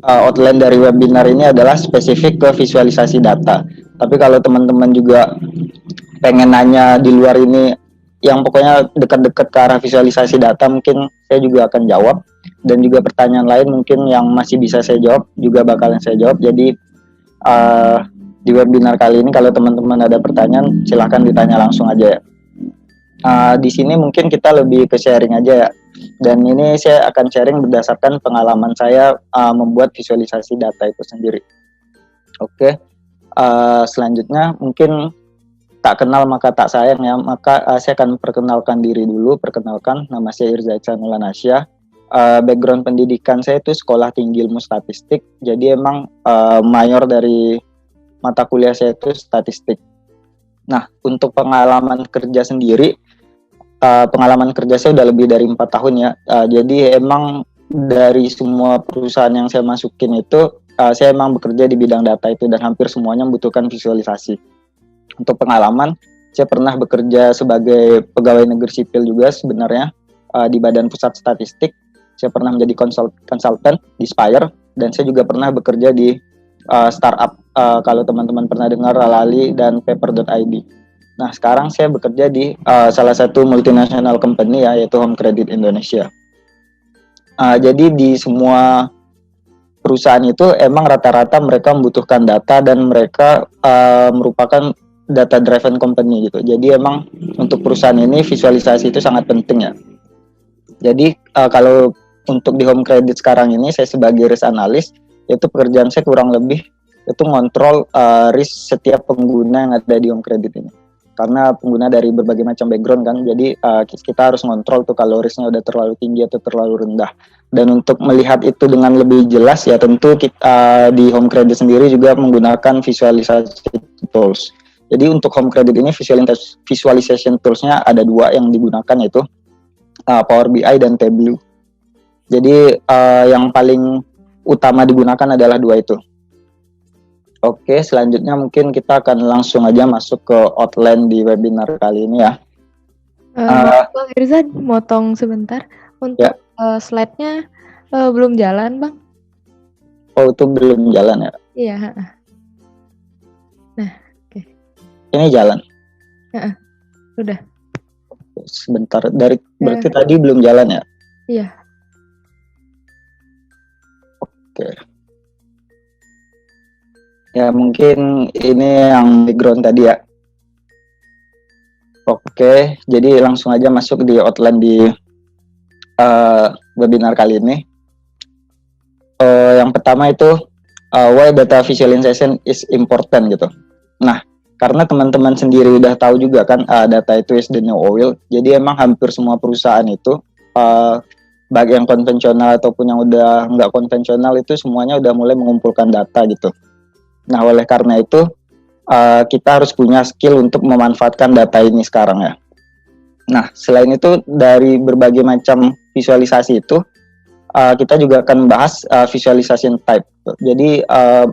outline dari webinar ini adalah spesifik ke visualisasi data. Tapi kalau teman-teman juga pengen nanya di luar ini yang pokoknya dekat-dekat ke arah visualisasi data, mungkin saya juga akan jawab. Dan juga pertanyaan lain mungkin yang masih bisa saya jawab juga bakalan saya jawab. Jadi di webinar kali ini kalau teman-teman ada pertanyaan silahkan ditanya langsung aja ya. Di sini mungkin kita lebih ke sharing aja ya. Dan ini saya akan sharing berdasarkan pengalaman saya membuat visualisasi data itu sendiri. Oke, selanjutnya mungkin tak kenal maka tak sayang ya. Maka saya akan perkenalkan diri dulu. Perkenalkan, nama saya Irza Iksanul Anasya. Background pendidikan saya itu sekolah tinggi ilmu statistik. Jadi emang mayor dari mata kuliah saya itu statistik. Nah, untuk pengalaman kerja sendiri, pengalaman kerja saya udah lebih dari 4 tahun ya. Jadi emang dari semua perusahaan yang saya masukin itu, saya emang bekerja di bidang data itu dan hampir semuanya membutuhkan visualisasi. Untuk pengalaman, saya pernah bekerja sebagai pegawai negeri sipil juga sebenarnya di Badan Pusat Statistik. Saya pernah menjadi konsultan di Spire dan saya juga pernah bekerja di startup. Kalau teman-teman pernah dengar Lalali dan Paper.id. Nah, sekarang saya bekerja di salah satu multinational company ya, yaitu Home Credit Indonesia. Jadi di semua perusahaan itu emang rata-rata mereka membutuhkan data dan mereka merupakan data driven company gitu. Jadi emang untuk perusahaan ini visualisasi itu sangat penting ya. Jadi kalau untuk di Home Credit sekarang ini saya sebagai risk analyst, itu pekerjaan saya kurang lebih itu ngontrol risk setiap pengguna yang ada di Home Credit ini. Karena pengguna dari berbagai macam background kan, jadi kita harus ngontrol tuh kalau risknya udah terlalu tinggi atau terlalu rendah. Dan untuk melihat itu dengan lebih jelas ya tentu kita di Home Credit sendiri juga menggunakan visualisasi tools. Jadi untuk Home Credit ini visualization toolsnya ada 2 yang digunakan, yaitu Power BI dan Tableau. Jadi yang paling utama digunakan adalah 2 itu. Oke, selanjutnya mungkin kita akan langsung aja masuk ke outline di webinar kali ini ya. Bang Irza, motong sebentar. Untuk slide-nya belum jalan, Bang. Oh, itu belum jalan ya? Iya. Nah, oke. Ini jalan? Udah. Sebentar, berarti tadi belum jalan ya? Iya. Oke. Ya mungkin ini yang background tadi ya. Oke, jadi langsung aja masuk di outline di webinar kali ini. Yang pertama itu why data visualization is important gitu. Nah, karena teman-teman sendiri udah tahu juga kan data itu is the new oil. Jadi emang hampir semua perusahaan itu baik yang konvensional ataupun yang udah nggak konvensional itu semuanya udah mulai mengumpulkan data gitu. Nah, oleh karena itu kita harus punya skill untuk memanfaatkan data ini sekarang ya. Nah, selain itu dari berbagai macam visualisasi itu kita juga akan bahas visualization type. Jadi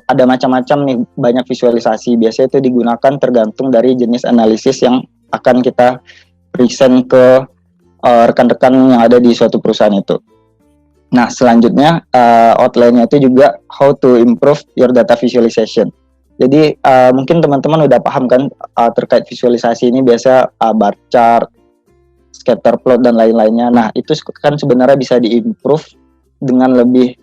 ada macam-macam nih, banyak visualisasi. Biasanya itu digunakan tergantung dari jenis analisis yang akan kita present ke rekan-rekan yang ada di suatu perusahaan itu. Nah, selanjutnya outline-nya itu juga how to improve your data visualization. Jadi mungkin teman-teman udah paham kan terkait visualisasi ini biasa bar chart, scatter plot dan lain-lainnya. Nah, itu kan sebenarnya bisa diimprove dengan lebih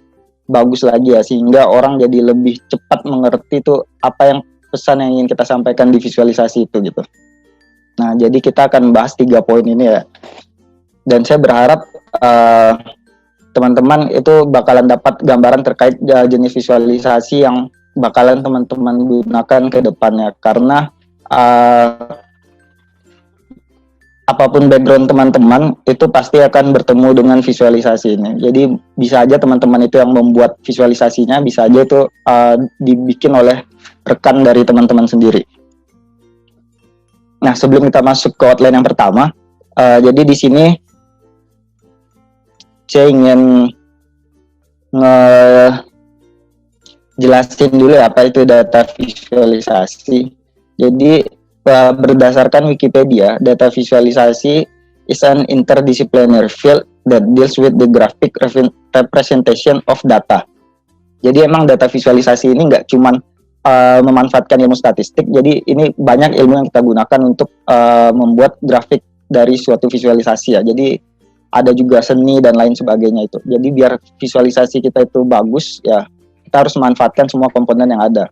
bagus lagi ya, sehingga orang jadi lebih cepat mengerti tuh apa yang pesan yang ingin kita sampaikan di visualisasi itu gitu. Nah, jadi kita akan bahas 3 poin ini ya. Dan saya berharap teman-teman itu bakalan dapat gambaran terkait jenis visualisasi yang bakalan teman-teman gunakan ke depannya. Karena apapun background teman-teman itu pasti akan bertemu dengan visualisasi ini. Jadi bisa aja teman-teman itu yang membuat visualisasinya, bisa aja itu dibikin oleh rekan dari teman-teman sendiri. Nah, sebelum kita masuk ke outline yang pertama, jadi di sini saya ingin ngejelasin dulu ya apa itu data visualisasi. Jadi berdasarkan Wikipedia, data visualisasi is an interdisciplinary field that deals with the graphic representation of data. Jadi emang data visualisasi ini nggak cuman memanfaatkan ilmu statistik, jadi ini banyak ilmu yang kita gunakan untuk membuat grafik dari suatu visualisasi ya. Jadi ada juga seni dan lain sebagainya itu. Jadi biar visualisasi kita itu bagus ya, kita harus memanfaatkan semua komponen yang ada.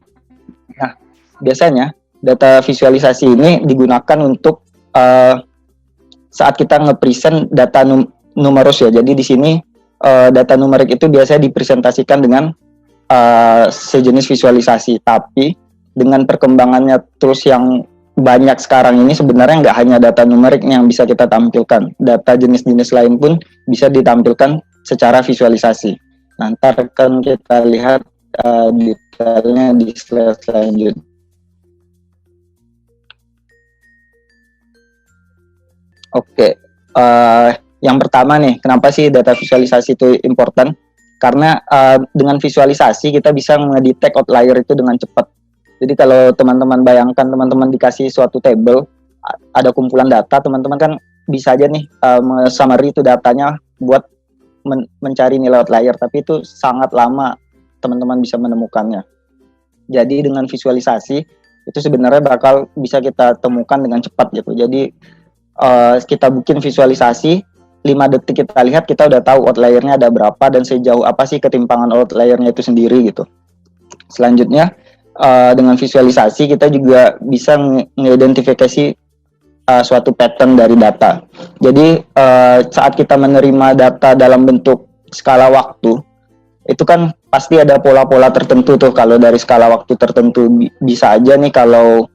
Nah, biasanya data visualisasi ini digunakan untuk saat kita nge-present data numerus ya. Jadi di sini data numerik itu biasanya dipresentasikan dengan sejenis visualisasi, tapi dengan perkembangannya tools yang banyak sekarang ini sebenarnya nggak hanya data numerik yang bisa kita tampilkan, data jenis-jenis lain pun bisa ditampilkan secara visualisasi. Nah, ntar akan kita lihat detailnya di slide selanjutnya. Oke, yang pertama nih, kenapa sih data visualisasi itu important? Karena dengan visualisasi kita bisa ngedetect outlier itu dengan cepat. Jadi kalau teman-teman bayangkan teman-teman dikasih suatu table, ada kumpulan data, teman-teman kan bisa aja nih summary itu datanya buat mencari nilai outlier, tapi itu sangat lama teman-teman bisa menemukannya. Jadi dengan visualisasi itu sebenarnya bakal bisa kita temukan dengan cepat gitu. Jadi kita bikin visualisasi 5 detik kita lihat, kita udah tahu outlier-nya ada berapa dan sejauh apa sih ketimpangan outlier-nya itu sendiri gitu. Selanjutnya dengan visualisasi kita juga bisa mengidentifikasi suatu pattern dari data. Jadi saat kita menerima data dalam bentuk skala waktu, itu kan pasti ada pola-pola tertentu tuh. Kalau dari skala waktu tertentu bisa aja nih kalau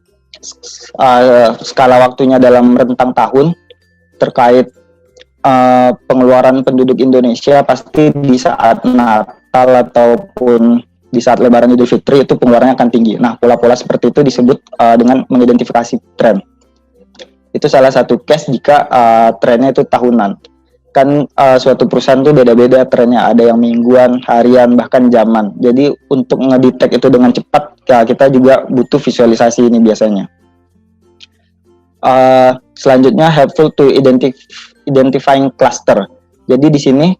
skala waktunya dalam rentang tahun terkait pengeluaran penduduk Indonesia, pasti di saat Natal ataupun di saat Lebaran Idul Fitri itu pengeluarannya akan tinggi. Nah, pola-pola seperti itu disebut dengan mengidentifikasi tren. Itu salah satu case jika trennya itu tahunan. Kan suatu perusahaan tuh beda-beda trennya, ada yang mingguan, harian, bahkan jaman. Jadi untuk ngedetect itu dengan cepat, ya kita juga butuh visualisasi ini biasanya. Selanjutnya helpful to identifying cluster. Jadi di sini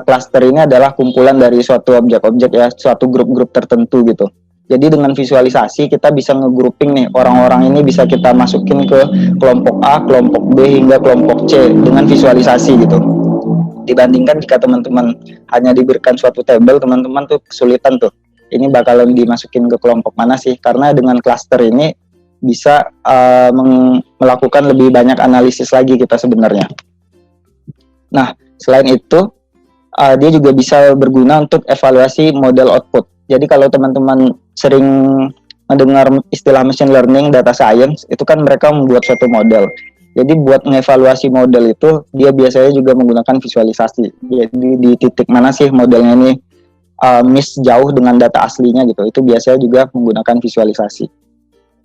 cluster ini adalah kumpulan dari suatu objek-objek ya, suatu grup-grup tertentu gitu. Jadi dengan visualisasi kita bisa nge-grouping nih, orang-orang ini bisa kita masukin ke kelompok A, kelompok B hingga kelompok C dengan visualisasi gitu. Dibandingkan jika teman-teman hanya diberikan suatu table, teman-teman tuh kesulitan tuh. Ini bakalan dimasukin ke kelompok mana sih? Karena dengan cluster ini bisa melakukan lebih banyak analisis lagi kita sebenarnya. Nah, selain itu, dia juga bisa berguna untuk evaluasi model output. Jadi kalau teman-teman sering mendengar istilah machine learning, data science, itu kan mereka membuat suatu model. Jadi buat mengevaluasi model itu, dia biasanya juga menggunakan visualisasi. Jadi di titik mana sih modelnya ini miss jauh dengan data aslinya gitu, itu biasanya juga menggunakan visualisasi.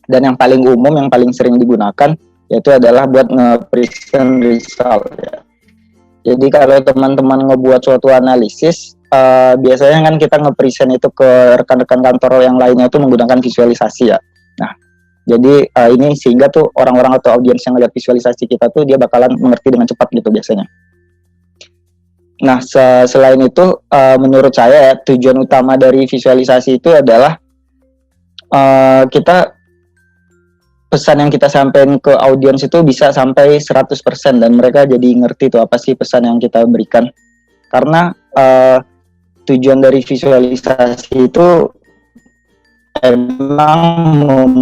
Dan yang paling umum, yang paling sering digunakan, yaitu adalah buat nge-present result ya. Jadi kalau teman-teman ngebuat suatu analisis, biasanya kan kita nge-present itu ke rekan-rekan kantor yang lainnya itu menggunakan visualisasi ya. Nah, jadi ini sehingga tuh orang-orang atau audiens yang ngeliat visualisasi kita tuh dia bakalan mengerti dengan cepat gitu biasanya. Nah, selain itu menurut saya ya, tujuan utama dari visualisasi itu adalah kita pesan yang kita sampaikan ke audiens itu bisa sampai 100% dan mereka jadi ngerti tuh apa sih pesan yang kita berikan. Karena tujuan dari visualisasi itu emang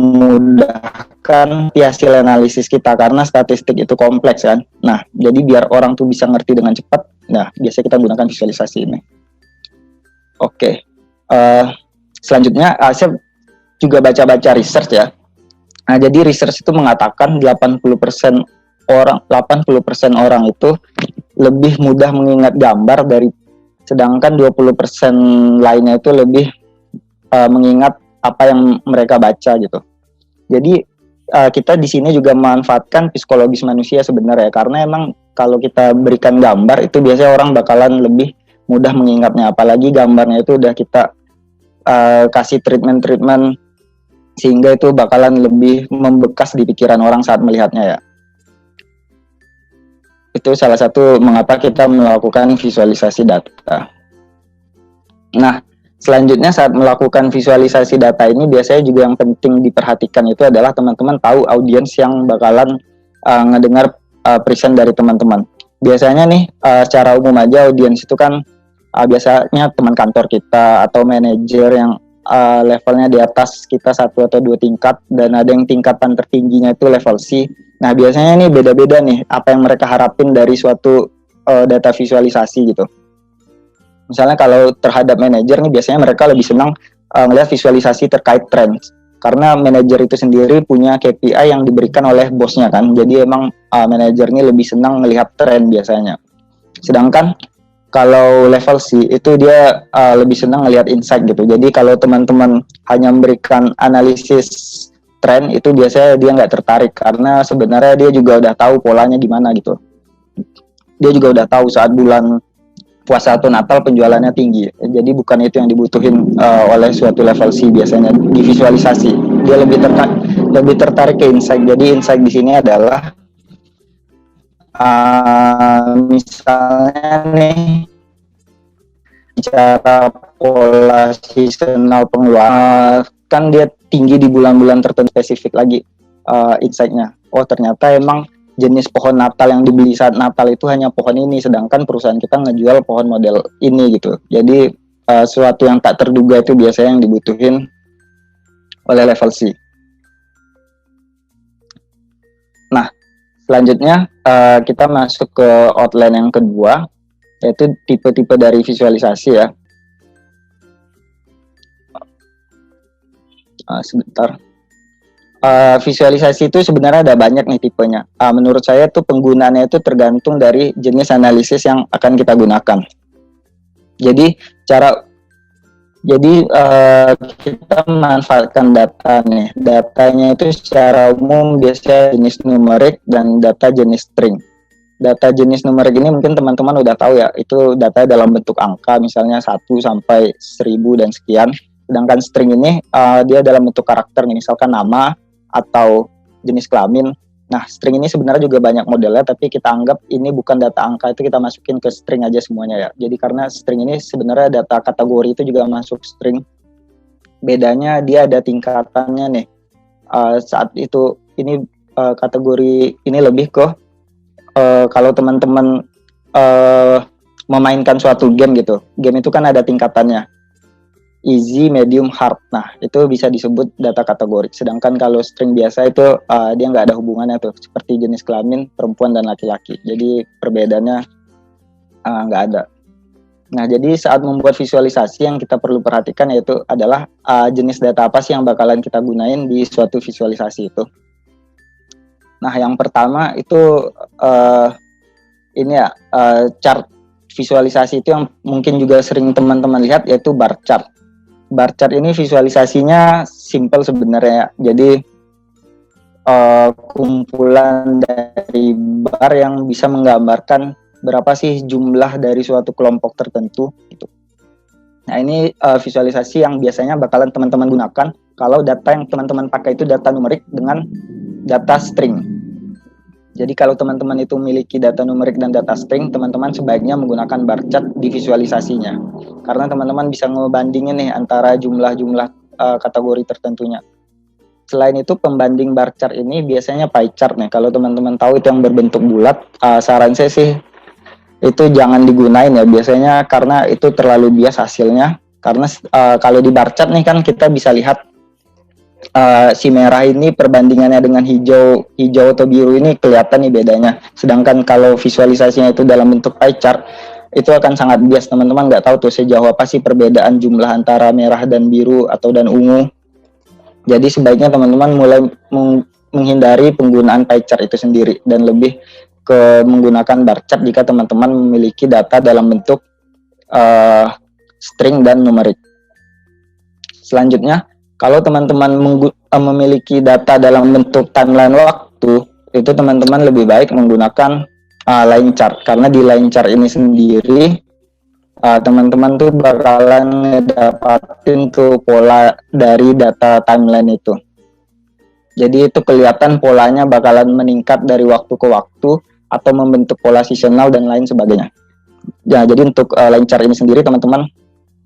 memudahkan hasil analisis kita karena statistik itu kompleks kan. Nah, jadi biar orang tuh bisa ngerti dengan cepat, nah biasanya kita menggunakan visualisasi ini. Oke. Selanjutnya saya juga baca-baca research ya. Nah, jadi research itu mengatakan 80% orang itu lebih mudah mengingat gambar sedangkan 20% lainnya itu lebih mengingat apa yang mereka baca gitu. Jadi kita di sini juga memanfaatkan psikologis manusia sebenarnya, karena emang kalau kita berikan gambar itu biasanya orang bakalan lebih mudah mengingatnya, apalagi gambarnya itu udah kita kasih treatment sehingga itu bakalan lebih membekas di pikiran orang saat melihatnya ya. Itu salah satu mengapa kita melakukan visualisasi data. Nah, Selanjutnya saat melakukan visualisasi data ini biasanya juga yang penting diperhatikan itu adalah teman-teman tahu audiens yang bakalan ngedengar present dari teman-teman. Biasanya nih secara umum aja audiens itu kan biasanya teman kantor kita atau manajer yang levelnya di atas kita 1 atau 2 tingkat, dan ada yang tingkatan tertingginya itu level C. Nah biasanya nih beda-beda nih apa yang mereka harapin dari suatu data visualisasi gitu. Misalnya kalau terhadap manajer nih biasanya mereka lebih senang melihat visualisasi terkait tren, karena manajer itu sendiri punya KPI yang diberikan oleh bosnya kan. Jadi emang manajer ini lebih senang melihat tren biasanya. Sedangkan kalau level C itu dia lebih senang melihat insight gitu. Jadi kalau teman-teman hanya memberikan analisis tren itu biasanya dia nggak tertarik, karena sebenarnya dia juga udah tahu polanya gimana gitu. Dia juga udah tahu saat bulan puasa atau Natal penjualannya tinggi. Jadi bukan itu yang dibutuhin oleh suatu level C biasanya di visualisasi. Dia lebih tertarik ke insight. Jadi insight di sini adalah misalnya nih cara pola seasonal pengeluaran kan dia tinggi di bulan-bulan tertentu, spesifik lagi insight-nya. Oh ternyata emang jenis pohon Natal yang dibeli saat Natal itu hanya pohon ini, sedangkan perusahaan kita ngejual pohon model ini gitu. Jadi suatu yang tak terduga itu biasanya yang dibutuhin oleh level C. Nah, selanjutnya kita masuk ke outline yang kedua, yaitu tipe-tipe dari visualisasi ya. Sebentar. Visualisasi itu sebenarnya ada banyak nih tipenya. Menurut saya tuh penggunaannya itu tergantung dari jenis analisis yang akan kita gunakan. Jadi kita memanfaatkan data nih. Datanya itu secara umum biasanya jenis numerik dan data jenis string. Data jenis numerik ini mungkin teman-teman udah tahu ya, itu data dalam bentuk angka, misalnya 1 sampai 1000 dan sekian. Sedangkan string ini dia dalam bentuk karakter nih, misalkan nama atau jenis kelamin. Nah, string ini sebenarnya juga banyak modelnya, tapi kita anggap ini bukan data angka, itu kita masukin ke string aja semuanya ya. Jadi karena string ini sebenarnya data kategori itu juga masuk string. Bedanya dia ada tingkatannya nih. Saat itu ini kategori ini lebih ke kalau teman-teman memainkan suatu game gitu. Game itu kan ada tingkatannya. Easy, medium, hard. Nah, itu bisa disebut data kategori. Sedangkan kalau string biasa itu dia nggak ada hubungannya tuh, seperti jenis kelamin, perempuan dan laki-laki. Jadi perbedaannya nggak ada. Nah, jadi saat membuat visualisasi yang kita perlu perhatikan yaitu adalah jenis data apa sih yang bakalan kita gunain di suatu visualisasi itu. Nah, yang pertama itu ini ya, chart visualisasi itu yang mungkin juga sering teman-teman lihat, yaitu bar chart. Bar chart ini visualisasinya simple sebenarnya. Jadi kumpulan dari bar yang bisa menggambarkan berapa sih jumlah dari suatu kelompok tertentu gitu. Nah, ini visualisasi yang biasanya bakalan teman-teman gunakan kalau data yang teman-teman pakai itu data numerik dengan data string. Jadi kalau teman-teman itu memiliki data numerik dan data string, teman-teman sebaiknya menggunakan bar chart di visualisasinya. Karena teman-teman bisa ngebandingin nih antara jumlah-jumlah kategori tertentunya. Selain itu, pembanding bar chart ini biasanya pie chart nih. Kalau teman-teman tahu itu yang berbentuk bulat, saran saya sih itu jangan digunain ya biasanya, karena itu terlalu bias hasilnya. Karena kalau di bar chart nih kan kita bisa lihat si merah ini perbandingannya dengan hijau atau biru ini kelihatan nih bedanya. Sedangkan kalau visualisasinya itu dalam bentuk pie chart, itu akan sangat bias. Teman-teman nggak tahu tuh sejauh apa sih perbedaan jumlah antara merah dan biru atau dan ungu. Jadi sebaiknya teman-teman mulai menghindari penggunaan pie chart itu sendiri dan lebih ke menggunakan bar chart jika teman-teman memiliki data dalam bentuk string dan numerik. Selanjutnya, kalau teman-teman memiliki data dalam bentuk timeline waktu, itu teman-teman lebih baik menggunakan line chart. Karena di line chart ini sendiri, teman-teman tuh bakalan ngedapatin tuh pola dari data timeline itu. Jadi itu kelihatan polanya bakalan meningkat dari waktu ke waktu, atau membentuk pola seasonal dan lain sebagainya. Ya, jadi untuk line chart ini sendiri teman-teman,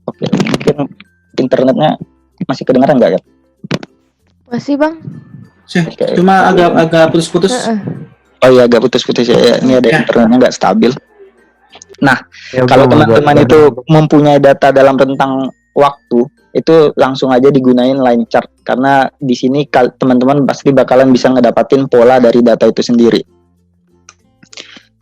oke, mungkin internetnya masih kedengaran nggak ya? Masih Bang? Cuma agak putus-putus. Oh iya, agak putus-putus ya. Ini ada internetnya nggak stabil. Nah, kalau teman-teman itu mempunyai data dalam rentang waktu, itu langsung aja digunain line chart, karena di sini teman-teman pasti bakalan bisa ngedapatin pola dari data itu sendiri.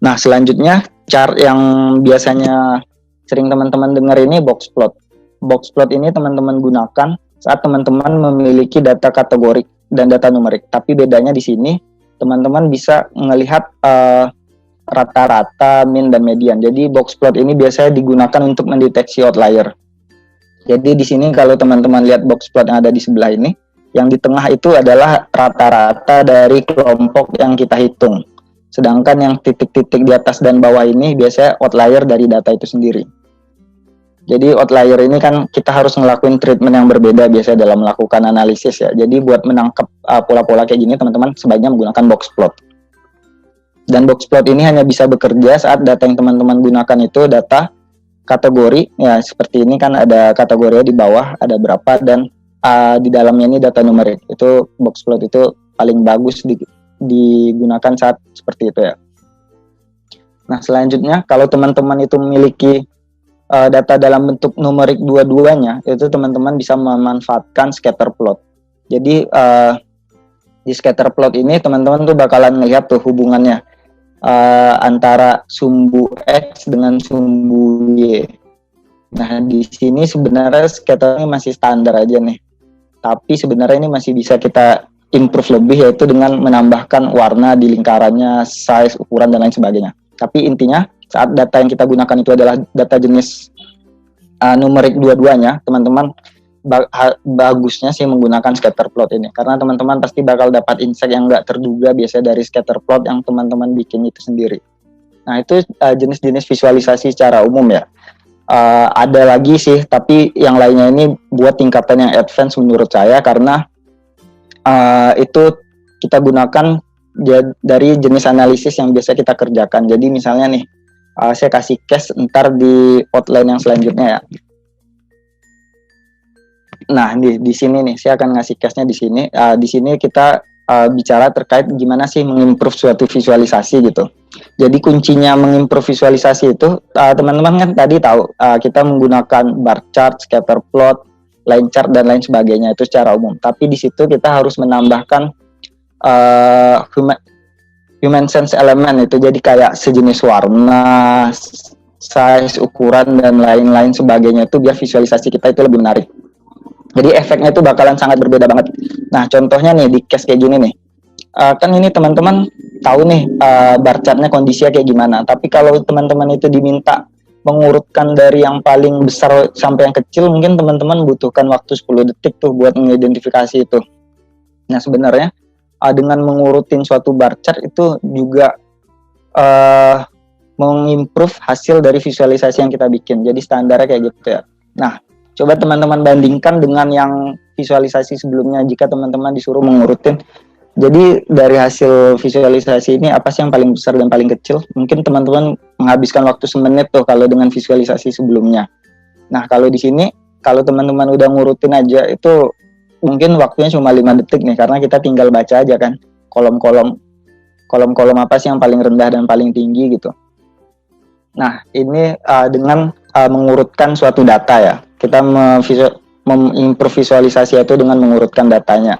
Nah, selanjutnya chart yang biasanya sering teman-teman dengar ini box plot. Box plot ini teman-teman gunakan saat teman-teman memiliki data kategorik dan data numerik. Tapi bedanya di sini teman-teman bisa melihat rata-rata, min, dan median. Jadi box plot ini biasanya digunakan untuk mendeteksi outlier. Jadi di sini kalau teman-teman lihat box plot yang ada di sebelah ini, yang di tengah itu adalah rata-rata dari kelompok yang kita hitung. Sedangkan yang titik-titik di atas dan bawah ini biasanya outlier dari data itu sendiri. Jadi outlier ini kan kita harus ngelakuin treatment yang berbeda biasanya dalam melakukan analisis ya. Jadi buat menangkap pola-pola kayak gini teman-teman sebaiknya menggunakan box plot. Dan box plot ini hanya bisa bekerja saat data yang teman-teman gunakan itu data kategori ya, seperti ini kan ada kategorinya di bawah ada berapa, dan di dalamnya ini data numerik. Itu box plot itu paling bagus digunakan saat seperti itu ya. Nah, selanjutnya kalau teman-teman itu memiliki data dalam bentuk numerik dua-duanya, itu teman-teman bisa memanfaatkan scatter plot. Jadi di scatter plot ini teman-teman tuh bakalan melihat tuh hubungannya antara sumbu X dengan sumbu Y. Nah, di sini sebenarnya scatternya masih standar aja nih. Tapi sebenarnya ini masih bisa kita improve lebih, yaitu dengan menambahkan warna di lingkarannya, size, ukuran, dan lain sebagainya. Tapi intinya saat data yang kita gunakan itu adalah data jenis numerik dua-duanya, teman-teman bagusnya sih menggunakan scatter plot ini, karena teman-teman pasti bakal dapat insight yang nggak terduga biasanya dari scatter plot yang teman-teman bikin itu sendiri. Nah, itu jenis-jenis visualisasi secara umum ya. Ada lagi sih, tapi yang lainnya ini buat tingkatan yang advance menurut saya, karena itu kita gunakan dari jenis analisis yang biasa kita kerjakan. Jadi misalnya nih, saya kasih case ntar di outline yang selanjutnya ya. Nah, di sini nih saya akan ngasih case-nya di sini. Di sini kita bicara terkait gimana sih mengimprove suatu visualisasi gitu. Jadi kuncinya mengimprove visualisasi itu teman-teman kan tadi tahu kita menggunakan bar chart, scatter plot, line chart, dan lain sebagainya itu secara umum. Tapi di situ kita harus menambahkan human sense element itu, jadi kayak sejenis warna, size, ukuran, dan lain-lain sebagainya itu biar visualisasi kita itu lebih menarik. Jadi efeknya itu bakalan sangat berbeda banget. Nah, contohnya nih di case kayak gini nih, kan ini teman-teman tahu nih bar chartnya kondisinya kayak gimana. Tapi kalau teman-teman itu diminta mengurutkan dari yang paling besar sampai yang kecil, mungkin teman-teman butuhkan waktu 10 detik tuh buat mengidentifikasi itu. Nah, sebenarnya dengan mengurutin suatu bar chart itu juga mengimprove hasil dari visualisasi yang kita bikin. Jadi standarnya kayak gitu ya. Nah, coba teman-teman bandingkan dengan yang visualisasi sebelumnya jika teman-teman disuruh mengurutin. Jadi dari hasil visualisasi ini apa sih yang paling besar dan paling kecil? Mungkin teman-teman menghabiskan waktu semenit tuh kalau dengan visualisasi sebelumnya. Nah, kalau di sini kalau teman-teman udah ngurutin aja itu mungkin waktunya cuma 5 detik nih, karena kita tinggal baca aja kan kolom-kolom apa sih yang paling rendah dan paling tinggi gitu. Nah, ini dengan mengurutkan suatu data ya. Kita mengimprove visualisasi itu dengan mengurutkan datanya.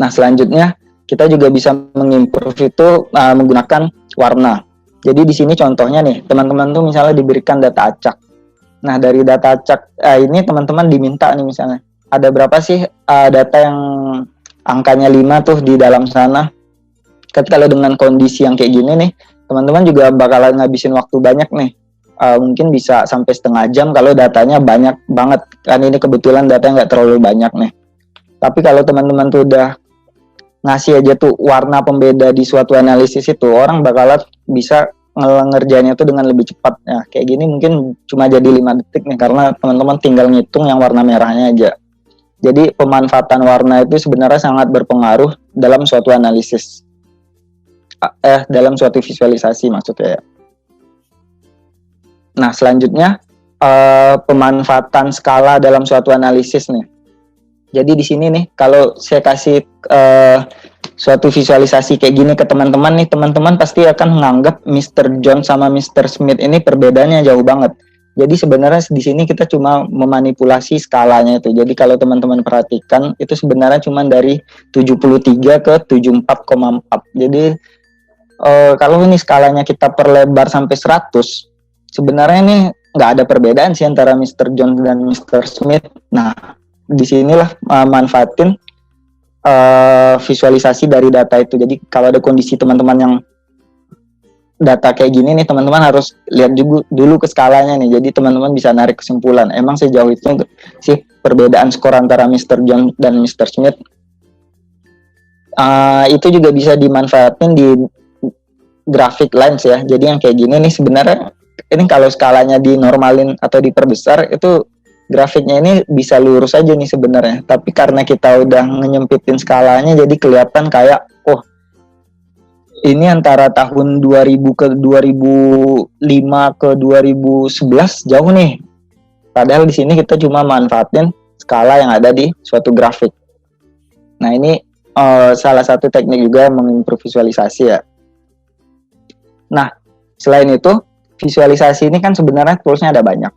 Nah, selanjutnya kita juga bisa mengimprove itu menggunakan warna. Jadi di sini contohnya nih, teman-teman tuh misalnya diberikan data acak. Nah, dari data acak ini teman-teman diminta nih misalnya, ada berapa sih data yang angkanya 5 tuh di dalam sana. Kalau dengan kondisi yang kayak gini nih, teman-teman juga bakalan ngabisin waktu banyak nih. Mungkin bisa sampai setengah jam kalau datanya banyak banget. Kan ini kebetulan datanya nggak terlalu banyak nih. Tapi kalau teman-teman tuh udah ngasih aja tuh warna pembeda di suatu analisis itu, orang bakalan bisa ngerjainnya tuh dengan lebih cepat. Nah, kayak gini mungkin cuma jadi 5 detik nih, karena teman-teman tinggal ngitung yang warna merahnya aja. Jadi pemanfaatan warna itu sebenarnya sangat berpengaruh dalam suatu analisis. Dalam suatu visualisasi maksudnya ya. Nah, selanjutnya pemanfaatan skala dalam suatu analisis nih. Jadi di sini nih, kalau saya kasih suatu visualisasi kayak gini ke teman-teman nih, teman-teman pasti akan menganggap Mr. John sama Mr. Smith ini perbedaannya jauh banget. Jadi sebenarnya di sini kita cuma memanipulasi skalanya itu. Jadi kalau teman-teman perhatikan, itu sebenarnya cuma dari 73 ke 74,4. Jadi kalau ini skalanya kita perlebar sampai 100, sebenarnya ini nggak ada perbedaan sih antara Mr. John dan Mr. Smith. Nah, disinilah manfaatin visualisasi dari data itu. Jadi kalau ada kondisi teman-teman yang data kayak gini nih, teman-teman harus lihat juga dulu ke skalanya nih. Jadi teman-teman bisa narik kesimpulan. Emang sejauh itu sih perbedaan skor antara Mr. John dan Mr. Smith. Itu juga bisa dimanfaatin di graphic lines ya. Jadi yang kayak gini nih sebenarnya ini kalau skalanya dinormalin atau diperbesar itu grafiknya ini bisa lurus aja nih sebenarnya. Tapi karena kita udah nyempitin skalanya jadi kelihatan kayak ini antara tahun 2000 ke 2005 ke 2011 jauh nih. Padahal di sini kita cuma manfaatin skala yang ada di suatu grafik. Nah, ini salah satu teknik juga mengimprove visualisasi ya. Nah, selain itu visualisasi ini kan sebenarnya toolsnya ada banyak.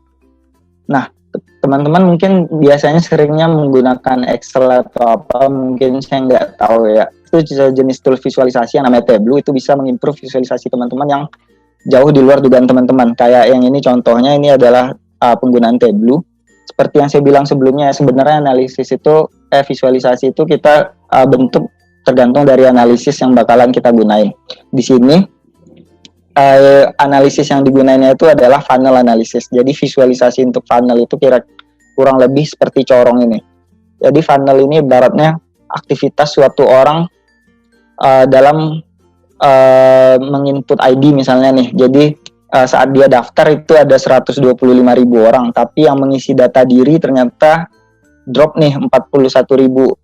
Nah, teman-teman mungkin biasanya seringnya menggunakan Excel atau apa, mungkin saya nggak tahu ya. Itu jenis tool visualisasi yang namanya Tableau, itu bisa mengimprove visualisasi teman-teman yang jauh di luar dugaan teman-teman. Kayak yang ini contohnya, ini adalah penggunaan Tableau. Seperti yang saya bilang sebelumnya, sebenarnya analisis itu, visualisasi itu kita bentuk tergantung dari analisis yang bakalan kita gunain. Di sini, analisis yang digunainnya itu adalah funnel analysis. Jadi visualisasi untuk funnel itu kurang lebih seperti corong ini. Jadi funnel ini ibaratnya aktivitas suatu orang dalam menginput ID misalnya nih. Jadi saat dia daftar itu ada 125.000 orang, tapi yang mengisi data diri ternyata drop nih 41.000.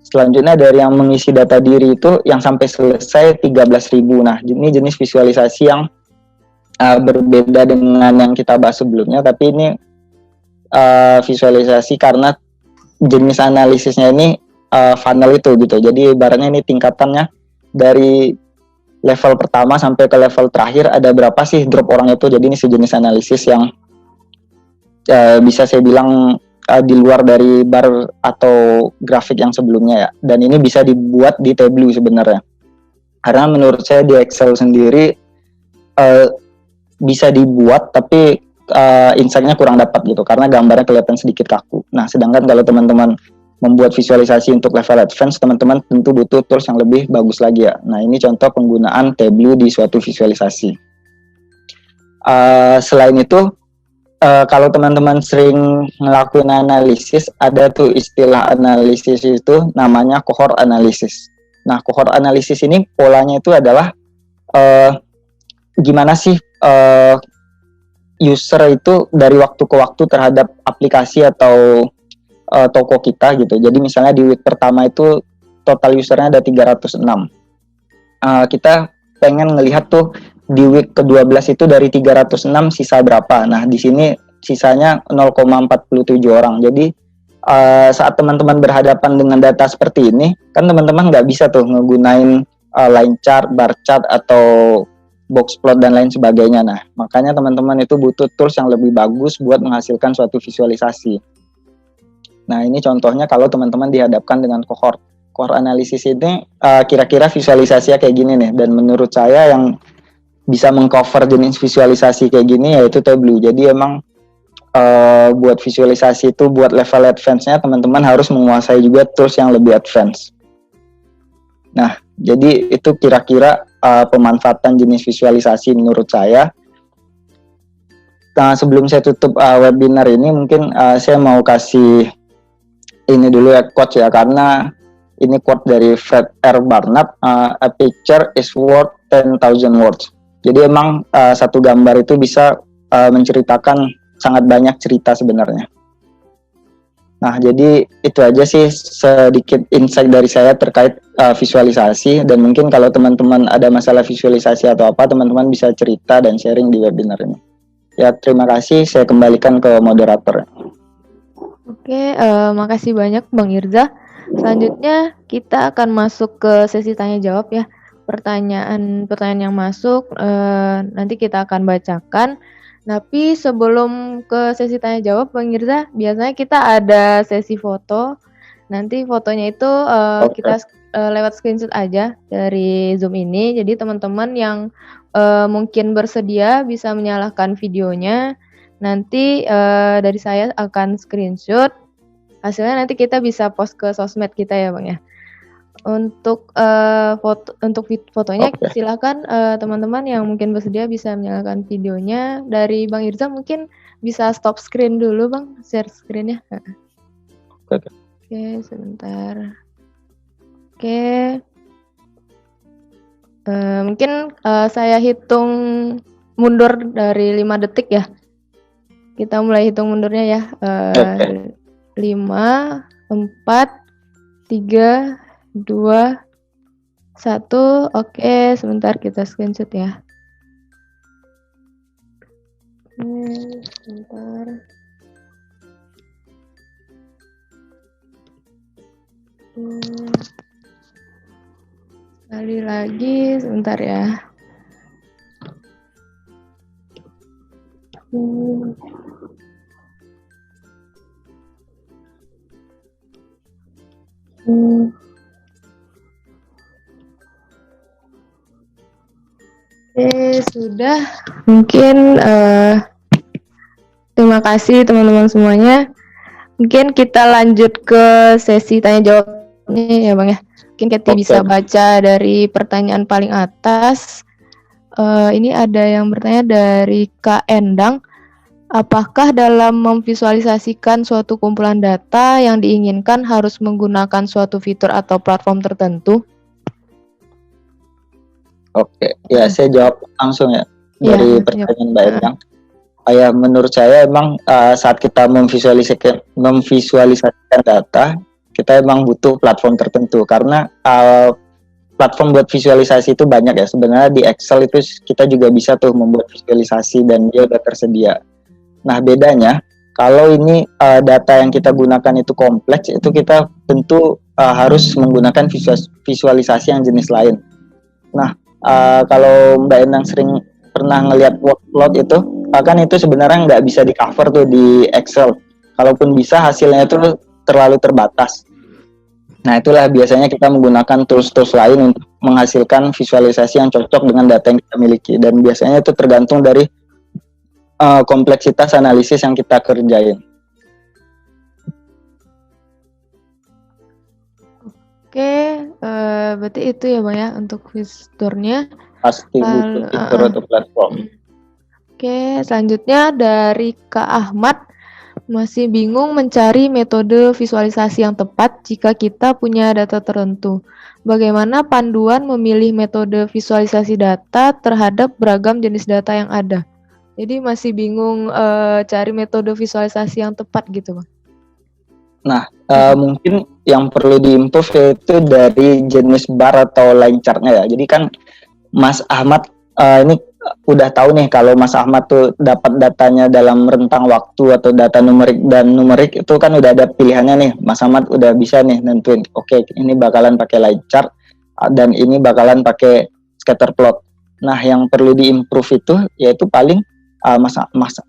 Selanjutnya dari yang mengisi data diri itu yang sampai selesai 13.000. Nah, ini jenis visualisasi yang berbeda dengan yang kita bahas sebelumnya, tapi ini visualisasi karena jenis analisisnya ini funnel itu gitu. Jadi ibaratnya ini tingkatannya dari level pertama sampai ke level terakhir ada berapa sih drop orang itu. Jadi ini sejenis analisis yang bisa saya bilang di luar dari bar atau grafik yang sebelumnya ya. Dan ini bisa dibuat di Tableau sebenarnya. Karena menurut saya di Excel sendiri bisa dibuat tapi insight-nya kurang dapat gitu karena gambarnya kelihatan sedikit kaku. Nah, sedangkan kalau teman-teman membuat visualisasi untuk level advance, teman-teman tentu butuh tools yang lebih bagus lagi ya. Nah, ini contoh penggunaan Tableau di suatu visualisasi. Selain itu, kalau teman-teman sering ngelakuin analisis, ada tuh istilah analisis itu namanya cohort analysis. Nah, cohort analysis ini polanya itu adalah gimana sih user itu dari waktu ke waktu terhadap aplikasi atau toko kita gitu. Jadi misalnya di week pertama itu total usernya ada 306. Kita pengen ngelihat tuh di week ke-12 itu dari 306 sisa berapa. Nah, di sini sisanya 0,47 orang. Jadi saat teman-teman berhadapan dengan data seperti ini, kan teman-teman nggak bisa tuh ngegunain line chart, bar chart, atau box plot dan lain sebagainya. Nah, makanya teman-teman itu butuh tools yang lebih bagus buat menghasilkan suatu visualisasi. Nah, ini contohnya kalau teman-teman dihadapkan dengan cohort analysis ini, kira-kira visualisasinya kayak gini nih. Dan menurut saya yang bisa mengcover jenis visualisasi kayak gini yaitu Tableau. Jadi emang buat visualisasi itu buat level advance-nya teman-teman harus menguasai juga tools yang lebih advance. Nah, jadi itu kira-kira pemanfaatan jenis visualisasi menurut saya. Nah, sebelum saya tutup webinar ini, mungkin saya mau kasih ini dulu ya, quote ya, karena ini quote dari Fred R. Barnard, a picture is worth 10,000 words. Jadi emang satu gambar itu bisa menceritakan sangat banyak cerita sebenarnya. Nah, jadi itu aja sih sedikit insight dari saya terkait visualisasi, dan mungkin kalau teman-teman ada masalah visualisasi atau apa, teman-teman bisa cerita dan sharing di webinar ini. Ya, terima kasih. Saya kembalikan ke moderator. Oke, makasih banyak Bang Irza. Selanjutnya kita akan masuk ke sesi tanya jawab ya. Pertanyaan yang masuk nanti kita akan bacakan. Tapi sebelum ke sesi tanya jawab Bang Irza, biasanya kita ada sesi foto. Nanti fotonya itu kita lewat screenshot aja dari Zoom ini. Jadi teman-teman yang mungkin bersedia bisa menyalakan videonya. Nanti dari saya akan screenshot. Hasilnya nanti kita bisa post ke sosmed kita ya Bang ya. Untuk fotonya silakan teman-teman yang mungkin bersedia bisa menyalakan videonya. Dari Bang Irza mungkin bisa stop screen dulu Bang, share screen-nya. Oke, sebentar. Oke. Mungkin saya hitung mundur dari 5 detik ya. Kita mulai hitung mundurnya ya. 5, 4, 3, 2, 1. Oke, sebentar kita screenshot ya. Sebentar. Sekali lagi, sebentar ya. Oke, sudah. Mungkin terima kasih teman-teman semuanya. Mungkin kita lanjut ke sesi tanya jawabnya ya Bang ya. Mungkin kita bisa baca dari pertanyaan paling atas. Ini ada yang bertanya dari Kak Endang. Apakah dalam memvisualisasikan suatu kumpulan data yang diinginkan harus menggunakan suatu fitur atau platform tertentu? Oke, ya saya jawab langsung ya dari pertanyaan Mbak Endang. Ya, menurut saya emang saat kita memvisualisasikan data, kita emang butuh platform tertentu karena platform buat visualisasi itu banyak ya. Sebenarnya di Excel itu kita juga bisa tuh membuat visualisasi dan dia udah tersedia. Nah, bedanya kalau ini data yang kita gunakan itu kompleks, itu kita tentu harus menggunakan visualisasi yang jenis lain. Nah, kalau Mbak Endang sering pernah ngelihat workload itu, kan itu sebenarnya nggak bisa di cover tuh di Excel. Kalaupun bisa, hasilnya itu terlalu terbatas. Nah, itulah biasanya kita menggunakan tools-tools lain untuk menghasilkan visualisasi yang cocok dengan data yang kita miliki. Dan biasanya itu tergantung dari kompleksitas analisis yang kita kerjain. Oke, berarti itu ya Bang ya untuk fiturnya. Pasti butuh fitur atau platform. Oke, selanjutnya dari Kak Ahmad. Masih bingung mencari metode visualisasi yang tepat jika kita punya data tertentu. Bagaimana panduan memilih metode visualisasi data terhadap beragam jenis data yang ada? Jadi masih bingung cari metode visualisasi yang tepat gitu Bang. Nah, mungkin yang perlu diimprove itu dari jenis bar atau line chart-nya ya. Jadi kan Mas Ahmad ini udah tahu nih kalau Mas Ahmad tuh dapat datanya dalam rentang waktu atau data numerik dan numerik itu kan udah ada pilihannya nih. Mas Ahmad udah bisa nih nentuin, oke, ini bakalan pakai line chart dan ini bakalan pakai scatter plot. Nah, yang perlu diimprove itu yaitu paling Mas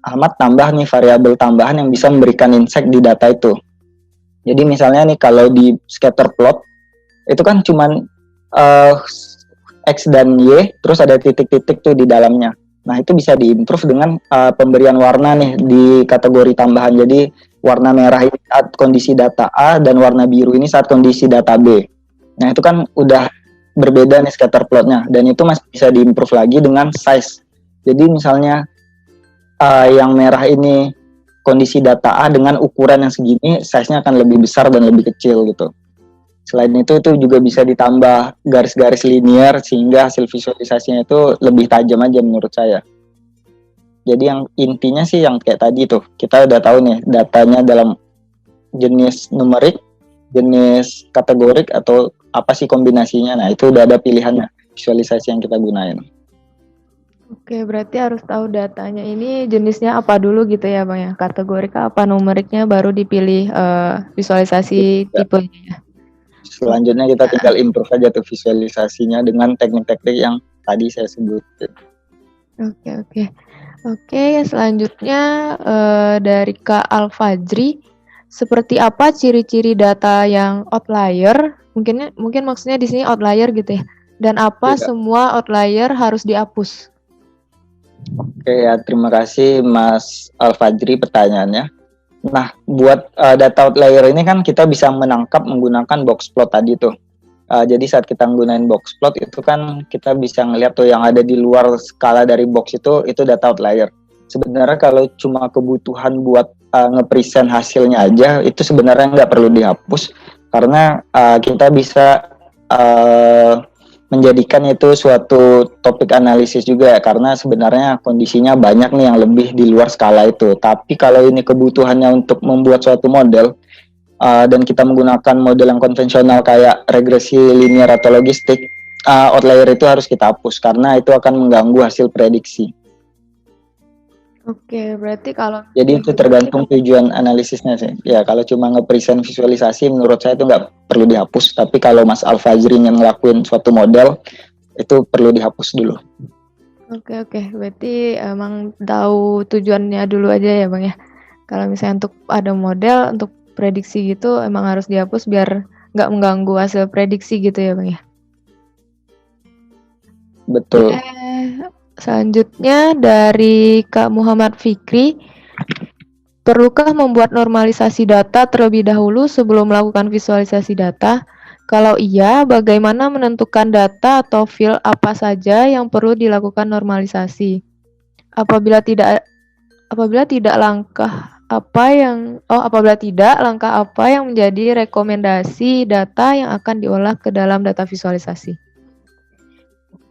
Ahmad tambah nih variabel tambahan yang bisa memberikan insight di data itu. Jadi misalnya nih kalau di scatter plot itu kan cuman X dan Y, terus ada titik-titik tuh di dalamnya. Nah, itu bisa diimprove dengan pemberian warna nih di kategori tambahan. Jadi warna merah ini saat kondisi data A dan warna biru ini saat kondisi data B. Nah, itu kan udah berbeda nih scatter plotnya, dan itu masih bisa diimprove lagi dengan size. Jadi misalnya yang merah ini kondisi data A dengan ukuran yang segini, size-nya akan lebih besar dan lebih kecil gitu. Selain itu juga bisa ditambah garis-garis linear sehingga hasil visualisasinya itu lebih tajam aja menurut saya. Jadi yang intinya sih yang kayak tadi tuh, kita udah tahu nih datanya dalam jenis numerik, jenis kategorik, atau apa sih kombinasinya. Nah, itu udah ada pilihannya visualisasi yang kita gunain. Oke, berarti harus tahu datanya ini jenisnya apa dulu gitu ya Bang ya? Kategorik apa, numeriknya baru dipilih visualisasi Ya. tipenya ya. Selanjutnya kita tinggal improve aja tuh visualisasinya dengan teknik-teknik yang tadi saya sebutin. Oke. Oke, selanjutnya dari Kak Alfajri, seperti apa ciri-ciri data yang outlier? Mungkin maksudnya di sini outlier gitu ya. Dan apa Ya. semua outlier harus dihapus? Oke ya, terima kasih Mas Alfajri pertanyaannya. Nah, buat data outlier ini kan kita bisa menangkap menggunakan box plot tadi tuh. Jadi saat kita menggunakan box plot itu kan kita bisa ngeliat tuh yang ada di luar skala dari box itu data outlier. Sebenarnya kalau cuma kebutuhan buat nge-present hasilnya aja itu sebenarnya nggak perlu dihapus karena kita bisa menjadikan itu suatu topik analisis juga ya karena sebenarnya kondisinya banyak nih yang lebih di luar skala itu. Tapi kalau ini kebutuhannya untuk membuat suatu model dan kita menggunakan model yang konvensional kayak regresi linear atau logistik, outlier itu harus kita hapus karena itu akan mengganggu hasil prediksi. Oke, berarti kalau Jadi itu tergantung tujuan analisisnya sih. Ya kalau cuma nge-present visualisasi menurut saya itu nggak perlu dihapus. Tapi kalau Mas Alfajri yang ngelakuin suatu model itu perlu dihapus dulu. Oke. Berarti emang tahu tujuannya dulu aja ya Bang ya. Kalau misalnya untuk ada model untuk prediksi gitu emang harus dihapus biar nggak mengganggu hasil prediksi gitu ya Bang ya. Betul. Selanjutnya dari Kak Muhammad Fikri, perlukah membuat normalisasi data terlebih dahulu sebelum melakukan visualisasi data? Kalau iya, bagaimana menentukan data atau field apa saja yang perlu dilakukan normalisasi? Apabila tidak langkah apa yang menjadi rekomendasi data yang akan diolah ke dalam data visualisasi?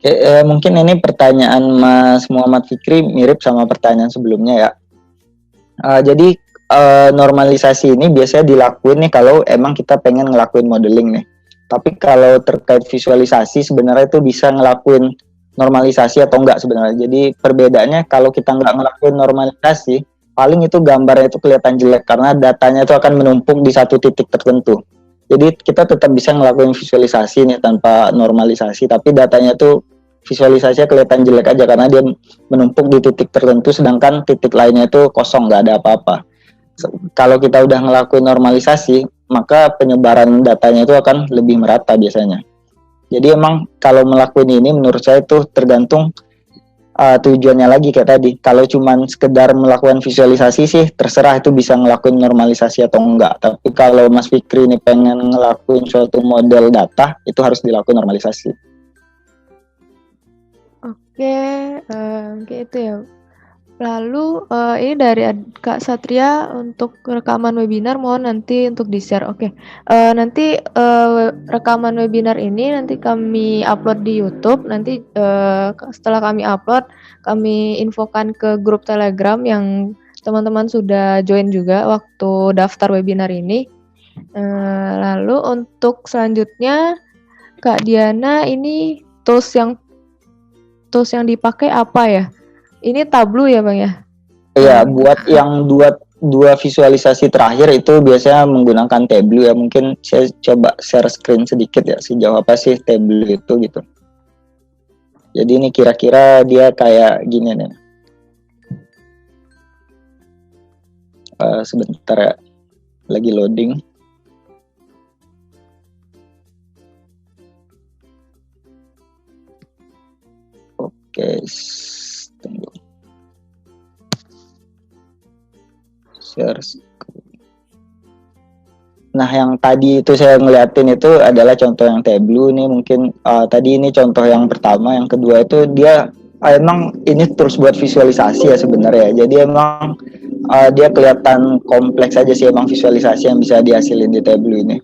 Oke, mungkin ini pertanyaan Mas Muhammad Fikri mirip sama pertanyaan sebelumnya ya. Jadi normalisasi ini biasanya dilakuin nih kalau emang kita pengen ngelakuin modeling nih. Tapi kalau terkait visualisasi sebenarnya itu bisa ngelakuin normalisasi atau enggak sebenarnya. Jadi perbedaannya kalau kita nggak ngelakuin normalisasi, paling itu gambarnya itu kelihatan jelek karena datanya itu akan menumpuk di satu titik tertentu. Jadi kita tetap bisa ngelakuin visualisasi nih tanpa normalisasi, tapi datanya itu visualisasinya kelihatan jelek aja karena dia menumpuk di titik tertentu sedangkan titik lainnya itu kosong, nggak ada apa-apa. Kalau kita udah ngelakuin normalisasi maka penyebaran datanya itu akan lebih merata biasanya. Jadi emang kalau melakukan ini menurut saya itu tergantung tujuannya lagi kayak tadi. Kalau cuman sekedar melakukan visualisasi sih terserah itu bisa ngelakuin normalisasi atau enggak. Tapi kalau Mas Fikri ini pengen ngelakuin suatu model data itu harus dilakukan normalisasi. Oke, itu ya. Lalu ini dari Kak Satria untuk rekaman webinar mohon nanti untuk di-share. Oke. Nanti rekaman webinar ini nanti kami upload di YouTube. Nanti setelah kami upload, kami infokan ke grup Telegram yang teman-teman sudah join juga waktu daftar webinar ini. Lalu untuk selanjutnya Kak Diana, ini tools yang dipakai apa ya? Ini Tableau ya Bang ya? Iya, buat yang dua visualisasi terakhir itu biasanya menggunakan Tableau ya. Mungkin saya coba share screen sedikit ya sejauh apa sih Tableau itu gitu. Jadi ini kira-kira dia kayak gini nih. Sebentar ya, lagi loading. Oke, tunggu. Share screen. Nah, yang tadi itu saya ngeliatin itu adalah contoh yang Tableau nih. Mungkin tadi ini contoh yang pertama, yang kedua itu dia emang ini terus buat visualisasi ya sebenarnya. Jadi emang dia kelihatan kompleks aja sih emang visualisasi yang bisa dihasilin di Tableau ini.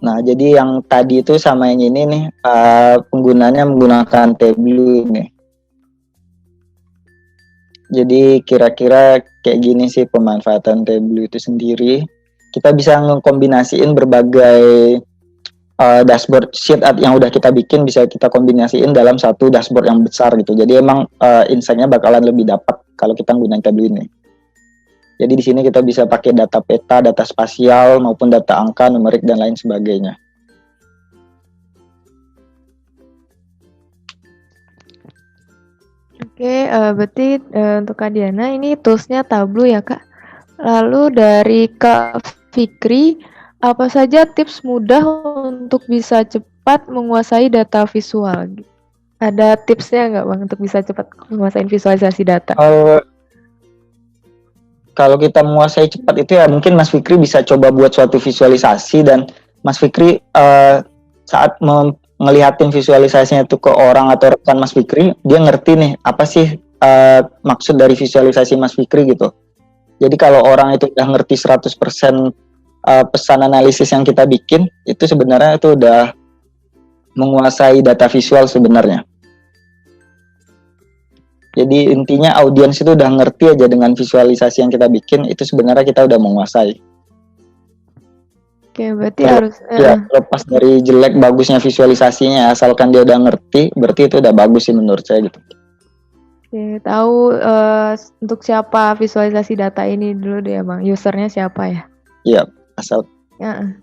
Nah, jadi yang tadi itu sama yang ini nih penggunanya menggunakan Tableau ini. Jadi kira-kira kayak gini sih pemanfaatan Tableau itu sendiri. Kita bisa ngekombinasiin berbagai dashboard sheet yang udah kita bikin bisa kita kombinasiin dalam satu dashboard yang besar gitu. Jadi emang insight-nya bakalan lebih dapat kalau kita gunain Tableau ini. Jadi di sini kita bisa pakai data peta, data spasial maupun data angka, numerik dan lain sebagainya. Oke, berarti untuk Kak Diana ini toolsnya Tableau ya Kak. Lalu dari Kak Fikri, apa saja tips mudah untuk bisa cepat menguasai data visual? Ada tipsnya nggak Bang untuk bisa cepat menguasai visualisasi data? Kalau kita menguasai cepat itu ya mungkin Mas Fikri bisa coba buat suatu visualisasi dan Mas Fikri saat ngelihatin visualisasinya itu ke orang atau rekan Mas Fikri, dia ngerti nih apa sih maksud dari visualisasi Mas Fikri gitu. Jadi kalau orang itu udah ngerti 100% pesan analisis yang kita bikin, itu sebenarnya itu udah menguasai data visual sebenarnya. Jadi intinya audiens itu udah ngerti aja dengan visualisasi yang kita bikin, itu sebenarnya kita udah menguasai. Oke, berarti harus lepas dari jelek bagusnya visualisasinya, asalkan dia udah ngerti, berarti itu udah bagus sih menurut saya gitu. Oke, tahu untuk siapa visualisasi data ini dulu deh Bang, usernya siapa ya? Iya, asal. Ya.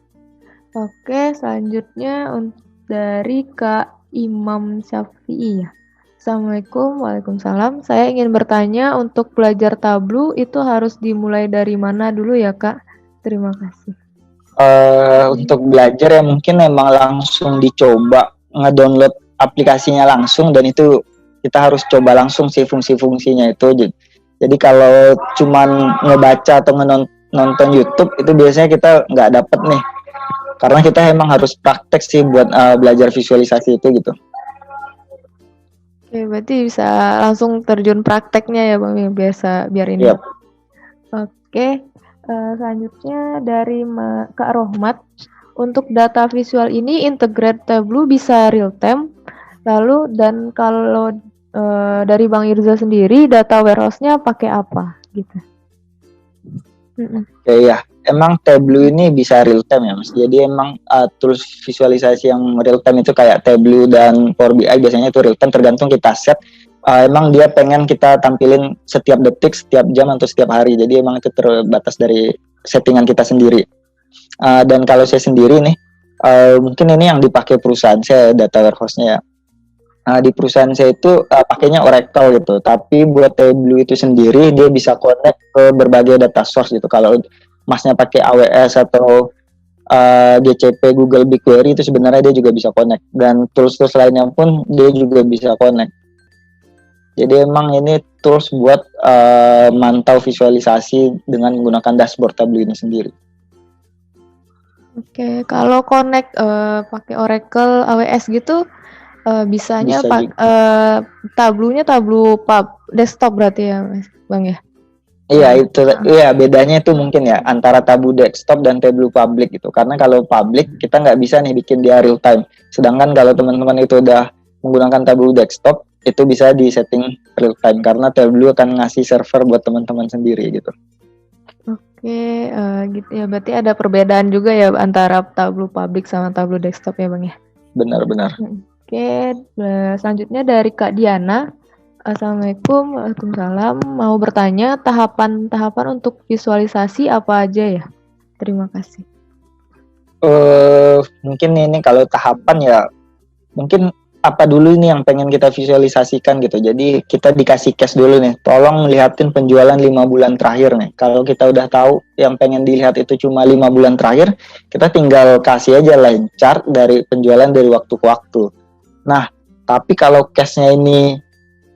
Oke, selanjutnya dari Kak Imam Syafi'i ya. Assalamualaikum, waalaikumsalam. Saya ingin bertanya untuk belajar Tableau itu harus dimulai dari mana dulu ya Kak? Terima kasih. Untuk belajar ya mungkin memang langsung dicoba ngedownload aplikasinya langsung dan itu kita harus coba langsung sih fungsi-fungsinya itu. Jadi kalau cuman ngebaca atau nonton YouTube itu biasanya kita nggak dapet nih. Karena kita emang harus praktek sih buat belajar visualisasi itu gitu. Oke, berarti bisa langsung terjun prakteknya ya Bang, biasa biar ini. Yep. Oke, selanjutnya dari Kak Rohmat, untuk data visual ini integrate Tableau bisa real time. Lalu dan kalau dari Bang Irza sendiri data warehouse-nya pakai apa gitu? Ya, emang Tableau ini bisa real time ya Mas. Jadi emang tools visualisasi yang real time itu kayak Tableau dan Power BI biasanya itu real time tergantung kita set. Emang dia pengen kita tampilin setiap detik, setiap jam atau setiap hari. Jadi emang itu terbatas dari settingan kita sendiri. Dan kalau saya sendiri nih, mungkin ini yang dipakai perusahaan saya data warehouse-nya ya. Di perusahaan saya itu pakainya Oracle gitu, tapi buat Tableau itu sendiri dia bisa connect ke berbagai data source gitu. Kalau Masnya pakai AWS atau GCP Google BigQuery itu sebenarnya dia juga bisa connect, dan tools-tools lainnya pun dia juga bisa connect. Jadi emang ini tools buat mantau visualisasi dengan menggunakan dashboard Tableau ini sendiri. Oke, kalau connect pakai Oracle AWS gitu bisanya Tableau-nya Tableau desktop berarti ya Mas Bang ya? Iya itu, iya bedanya itu mungkin ya antara Tableau desktop dan Tableau public gitu. Karena kalau public kita nggak bisa nih bikin dia real time. Sedangkan kalau teman-teman itu udah menggunakan Tableau desktop itu bisa di setting real time karena Tableau akan ngasih server buat teman-teman sendiri gitu. Oke, gitu ya. Berarti ada perbedaan juga ya antara Tableau public sama Tableau desktop ya Bang ya? Benar-benar. Oke, selanjutnya dari Kak Diana. Assalamualaikum, waalaikumsalam. Mau bertanya tahapan-tahapan untuk visualisasi apa aja ya? Terima kasih. Mungkin ini kalau tahapan ya, mungkin apa dulu ini yang pengen kita visualisasikan gitu. Jadi kita dikasih case dulu nih. Tolong lihatin penjualan 5 bulan terakhir nih. Kalau kita udah tahu yang pengen dilihat itu cuma 5 bulan terakhir, kita tinggal kasih aja line chart dari penjualan dari waktu ke waktu. Nah, tapi kalau case-nya ini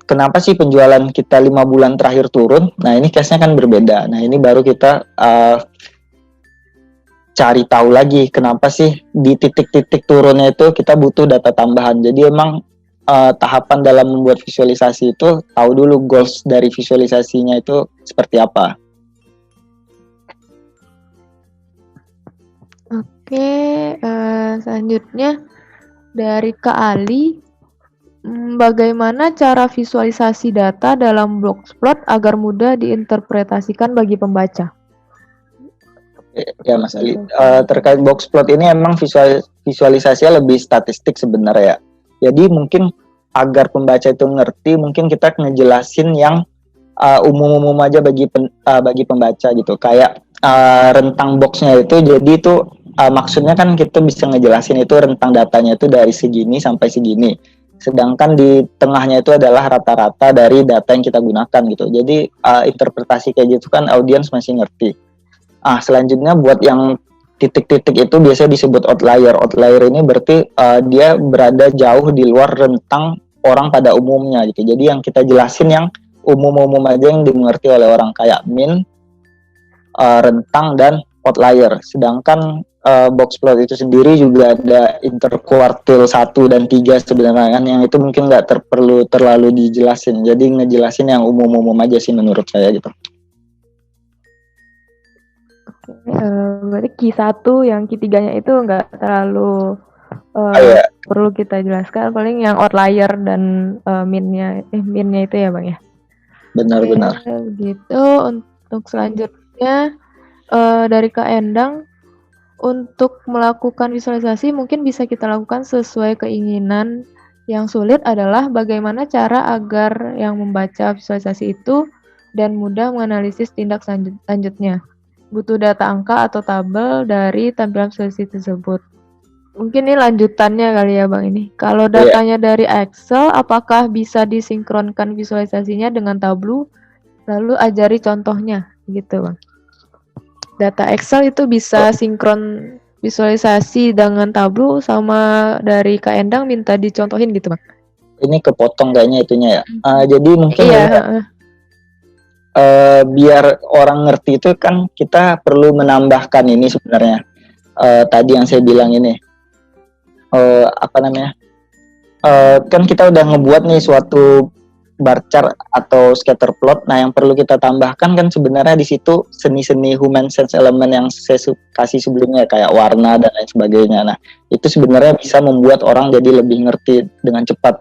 kenapa sih penjualan kita 5 bulan terakhir turun? Nah, ini case-nya kan berbeda. Nah, ini baru kita cari tahu lagi kenapa sih di titik-titik turunnya itu kita butuh data tambahan. Jadi emang tahapan dalam membuat visualisasi itu tahu dulu goals dari visualisasinya itu seperti apa. Oke, selanjutnya dari Kak Ali, bagaimana cara visualisasi data dalam boxplot agar mudah diinterpretasikan bagi pembaca? Ya Mas Ali, terkait boxplot ini emang visualisasinya lebih statistik sebenarnya. Jadi mungkin agar pembaca itu ngerti, mungkin kita ngejelasin yang umum-umum aja bagi pembaca gitu. Kayak rentang boxnya itu, jadi itu maksudnya kan kita bisa ngejelasin itu rentang datanya itu dari segini sampai segini. Sedangkan di tengahnya itu adalah rata-rata dari data yang kita gunakan gitu. Jadi interpretasi kayak gitu kan audiens masih ngerti. Selanjutnya buat yang titik-titik itu biasanya disebut outlier. Outlier ini berarti dia berada jauh di luar rentang orang pada umumnya gitu. Jadi yang kita jelasin yang umum-umum aja yang dimengerti oleh orang, kayak mean, rentang, dan outlier. Sedangkan box plot itu sendiri juga ada interquartile 1 dan 3 sebenarnya kan, yang itu mungkin nggak perlu terlalu dijelasin. Jadi ngejelasin yang umum-umum aja sih menurut saya gitu. Berarti Q1 yang Q3-nya itu nggak terlalu perlu kita jelaskan, paling yang outlier dan mean-nya itu ya Bang ya. Benar-benar. Gitu. Untuk selanjutnya dari Kak Endang, untuk melakukan visualisasi mungkin bisa kita lakukan sesuai keinginan. Yang sulit adalah bagaimana cara agar yang membaca visualisasi itu dan mudah menganalisis tindak lanjutnya. Butuh data angka atau tabel dari tampilan visualisasi tersebut. Mungkin ini lanjutannya kali ya Bang ini. Kalau datanya dari Excel, apakah bisa disinkronkan visualisasinya dengan Tableau? Lalu ajari contohnya gitu Bang. Data Excel itu bisa sinkron visualisasi dengan Tableau, sama dari Kak Endang minta dicontohin gitu Bang. Ini kepotong kayaknya itunya ya. Jadi mungkin biar orang ngerti itu kan kita perlu menambahkan ini sebenarnya. Tadi yang saya bilang ini. Kan kita udah ngebuat nih suatu bar chart atau scatter plot. Nah, yang perlu kita tambahkan kan sebenarnya di situ seni-seni human sense elemen yang saya kasih sebelumnya, kayak warna dan lain sebagainya. Nah, itu sebenarnya bisa membuat orang jadi lebih ngerti dengan cepat.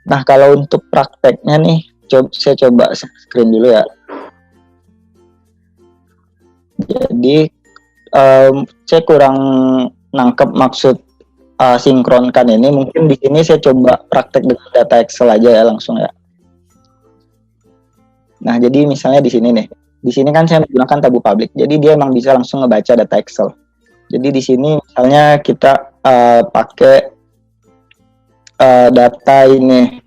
Nah, kalau untuk prakteknya nih, saya coba screen dulu ya. Jadi saya kurang nangkep maksud sinkronkan ini. Mungkin di sini saya coba praktek dengan data Excel aja ya langsung ya. Nah, jadi misalnya di sini nih. Di sini kan saya menggunakan Tableau Public. Jadi dia emang bisa langsung ngebaca data Excel. Jadi di sini misalnya kita pakai data ini.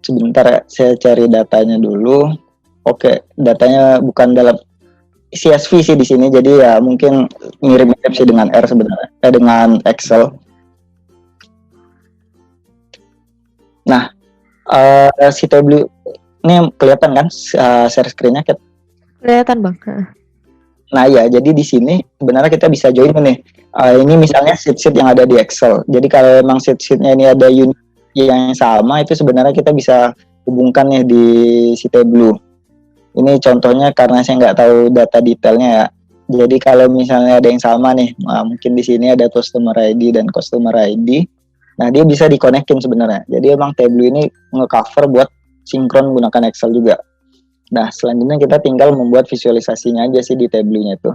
Sebentar ya, saya cari datanya dulu. Oke, datanya bukan dalam CSV sih di sini, jadi ya mungkin mirip-mirip sih dengan R sebenarnya, dengan Excel. Nah, si Tableau ini kelihatan kan share screen-nya? Kelihatan Bang. Nah ya, jadi di sini sebenarnya kita bisa join nih. Ini misalnya sheet-sheet yang ada di Excel. Jadi kalau memang sheet-sheetnya ini ada unit yang sama, itu sebenarnya kita bisa hubungkan nih di si Tableau. Ini contohnya karena saya nggak tahu data detailnya ya. Jadi kalau misalnya ada yang sama nih, mungkin di sini ada customer ID dan customer ID. Nah, dia bisa dikonekin sebenarnya. Jadi emang Tableau ini nge-cover buat sinkron menggunakan Excel juga. Nah, selanjutnya kita tinggal membuat visualisasinya aja sih di Tableau-nya itu.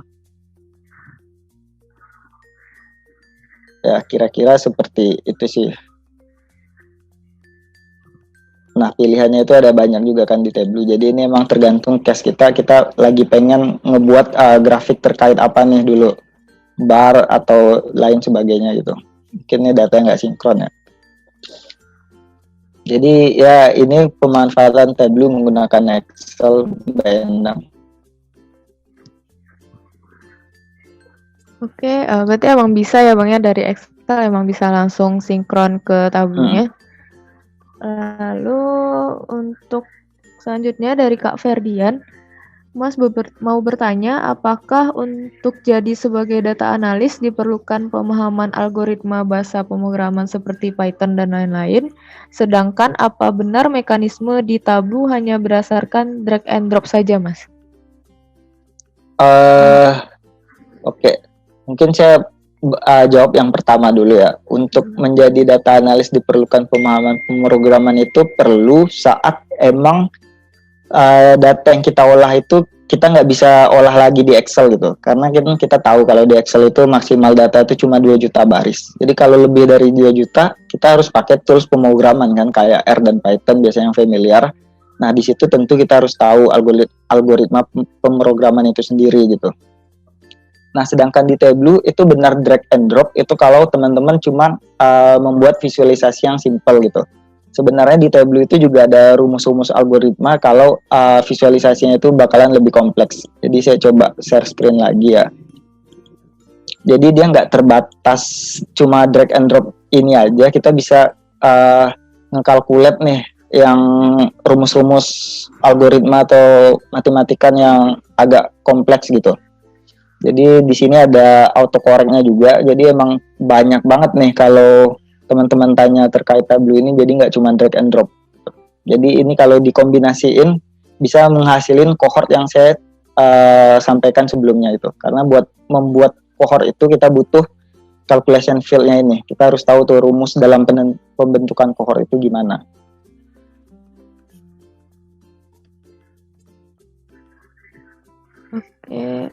Ya, kira-kira seperti itu sih. Nah, pilihannya itu ada banyak juga kan di Tableau. Jadi ini emang tergantung case kita lagi pengen ngebuat grafik terkait apa nih dulu. Bar atau lain sebagainya gitu. Mungkin ini data nggak sinkron ya. Jadi ya ini pemanfaatan Tableau menggunakan Excel by Endang. Oke, berarti emang bisa ya Bang ya, dari Excel emang bisa langsung sinkron ke Tableau-nya. Lalu untuk selanjutnya dari Kak Ferdian, Mas mau bertanya, apakah untuk jadi sebagai data analis diperlukan pemahaman algoritma bahasa pemrograman seperti Python dan lain-lain? Sedangkan apa benar mekanisme di Tableau hanya berdasarkan drag and drop saja, Mas? Oke. Mungkin saya jawab yang pertama dulu ya. Untuk menjadi data analis diperlukan pemahaman pemrograman itu perlu saat emang data yang kita olah itu kita nggak bisa olah lagi di Excel gitu, karena kita tahu kalau di Excel itu maksimal data itu cuma 2 juta baris. Jadi kalau lebih dari 2 juta kita harus pakai tools pemrograman kan, kayak R dan Python biasanya yang familiar. Nah di situ tentu kita harus tahu algoritma pemrograman itu sendiri gitu. Nah sedangkan di Tableau itu benar drag and drop, itu kalau teman-teman cuma membuat visualisasi yang simple gitu. Sebenarnya di Tableau itu juga ada rumus-rumus algoritma kalau visualisasinya itu bakalan lebih kompleks. Jadi saya coba share screen lagi ya. Jadi dia nggak terbatas cuma drag and drop ini aja, kita bisa ngekalkulate nih yang rumus-rumus algoritma atau matematikan yang agak kompleks gitu. Jadi di sini ada autocorrectnya juga. Jadi emang banyak banget nih kalau teman-teman tanya terkait Tableau ini, jadi nggak cuma drag and drop. Jadi ini kalau dikombinasiin bisa menghasilin cohort yang saya sampaikan sebelumnya itu. Karena buat membuat cohort itu kita butuh calculation field-nya ini. Kita harus tahu tuh rumus dalam pembentukan cohort itu gimana. Oke,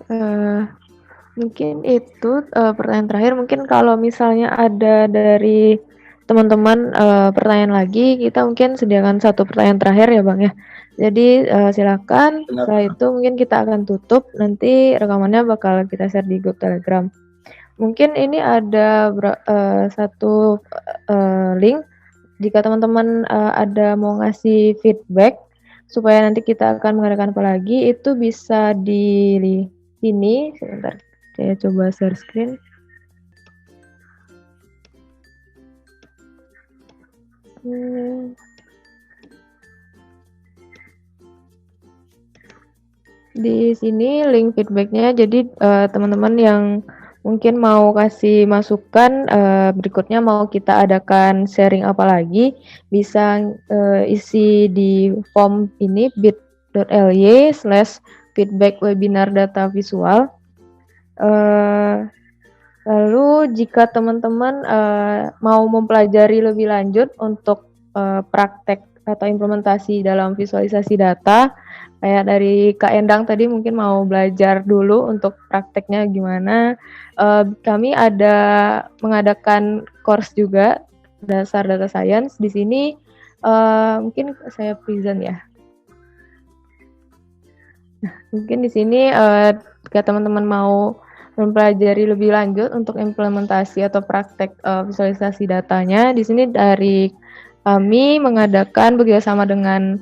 mungkin itu pertanyaan terakhir. Mungkin kalau misalnya ada dari teman-teman pertanyaan lagi, kita mungkin sediakan satu pertanyaan terakhir ya Bang ya. Jadi silakan. Benar. Setelah itu mungkin kita akan tutup. Nanti rekamannya bakal kita share di grup Telegram. Mungkin ini ada satu link. Jika teman-teman ada mau ngasih feedback supaya nanti kita akan mengadakan apa lagi, itu bisa di sini. Sebentar, saya coba share screen. Di sini link feedbacknya. Jadi teman-teman yang mungkin mau kasih masukan berikutnya mau kita adakan sharing apa lagi, bisa isi di form ini bit.ly/feedback webinar data visual. Lalu jika teman-teman mau mempelajari lebih lanjut untuk praktek atau implementasi dalam visualisasi data, kayak dari Kak Endang tadi mungkin mau belajar dulu untuk prakteknya gimana, kami ada mengadakan course juga dasar data science. Di sini mungkin saya present ya. Nah, mungkin di sini jika teman-teman mau mempelajari lebih lanjut untuk implementasi atau praktek visualisasi datanya, di sini dari kami mengadakan bekerjasama dengan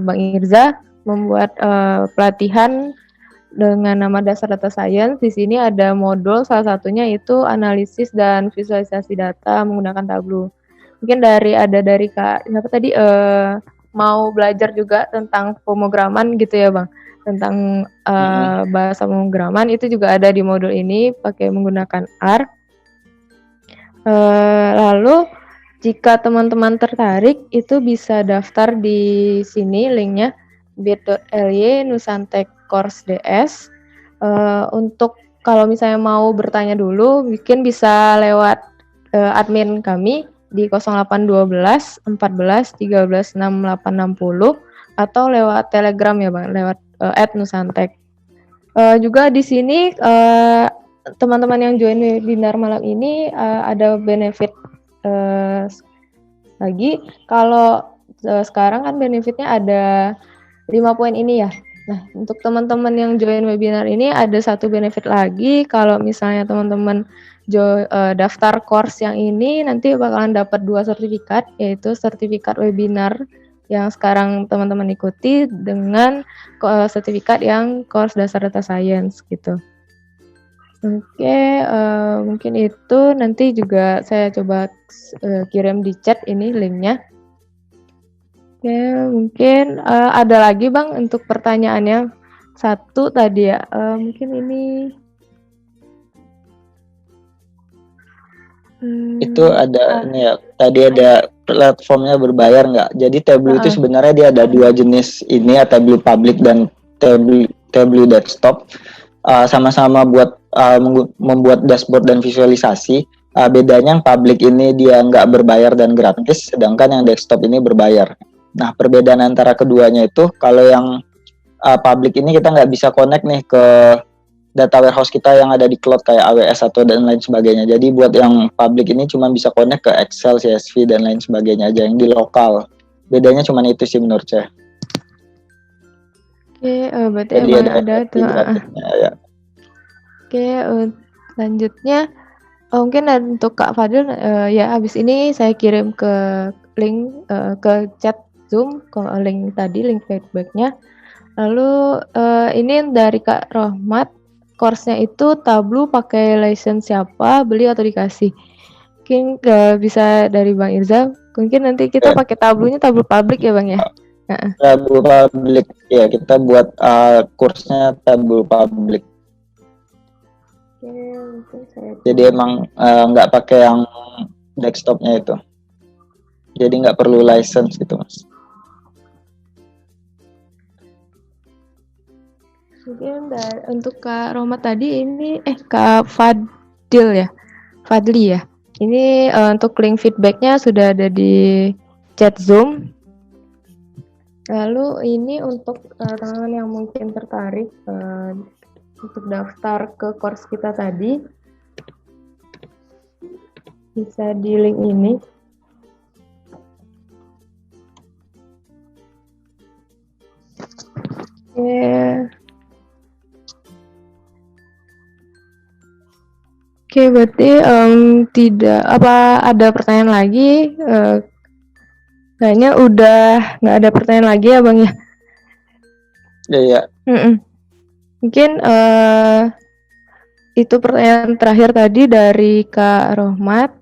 Bang Irza membuat pelatihan dengan nama dasar data science. Di sini ada modul, salah satunya itu analisis dan visualisasi data menggunakan Tableau. Mungkin ada dari Kak siapa tadi mau belajar juga tentang pemrograman gitu ya Bang, tentang bahasa pemrograman, itu juga ada di modul ini pakai menggunakan R. Lalu jika teman-teman tertarik itu bisa daftar di sini linknya bit.ly Nusantek Course DS. Untuk kalau misalnya mau bertanya dulu, mungkin bisa lewat admin kami di 0812 14 13 6860 atau lewat Telegram ya Bang, lewat @nusantek. Juga di sini teman-teman yang join webinar malam ini ada benefit lagi. Kalau sekarang kan benefitnya ada 5 poin ini ya. Nah, untuk teman-teman yang join webinar ini ada satu benefit lagi. Kalau misalnya teman-teman daftar course yang ini, nanti bakalan dapat 2 sertifikat, yaitu sertifikat webinar yang sekarang teman-teman ikuti dengan sertifikat yang course dasar data science gitu. Oke, mungkin itu nanti juga saya coba kirim di chat ini linknya. Oke, mungkin ada lagi Bang untuk pertanyaannya. Satu tadi ya, mungkin ini. Itu ada ini ya, tadi ada platformnya berbayar nggak? Jadi Tableau itu sebenarnya dia ada 2 jenis ini ya, Tableau public dan Tableau desktop. Sama-sama buat membuat dashboard dan visualisasi. Bedanya yang public ini dia nggak berbayar dan gratis, sedangkan yang desktop ini berbayar. Nah, perbedaan antara keduanya itu kalau yang public ini kita nggak bisa connect nih ke data warehouse kita yang ada di cloud kayak AWS atau dan lain sebagainya. Jadi buat yang public ini cuma bisa connect ke Excel, CSV dan lain sebagainya aja yang di lokal. Bedanya cuma itu sih menurut saya. Oke, berarti Jadi emang ada tuh. gratisnya, ya. Oke, selanjutnya mungkin untuk Kak Fadil, ya habis ini saya kirim ke link ke chat Zoom ke link tadi, link feedbacknya. Lalu ini dari Kak Rohmat, course-nya itu Tableau pakai license siapa, beli atau dikasih? Mungkin bisa dari Bang Irza, mungkin nanti kita pakai Tableau-nya Tableau public ya Bang ya? Tableau public, ya kita buat kursnya Tableau public. Jadi emang nggak pakai yang desktopnya itu. Jadi nggak perlu license gitu Mas. Mungkin untuk Kak Rohmat tadi ini Kak Fadil ya, Fadli ya. Ini untuk link feedbacknya sudah ada di chat Zoom. Lalu ini untuk teman-teman yang mungkin tertarik untuk daftar ke course kita tadi, bisa di link ini. Oke, berarti tidak ada pertanyaan lagi? Kayaknya udah nggak ada pertanyaan lagi ya Bang ya? Iya. Mungkin itu pertanyaan terakhir tadi dari Kak Rohmat.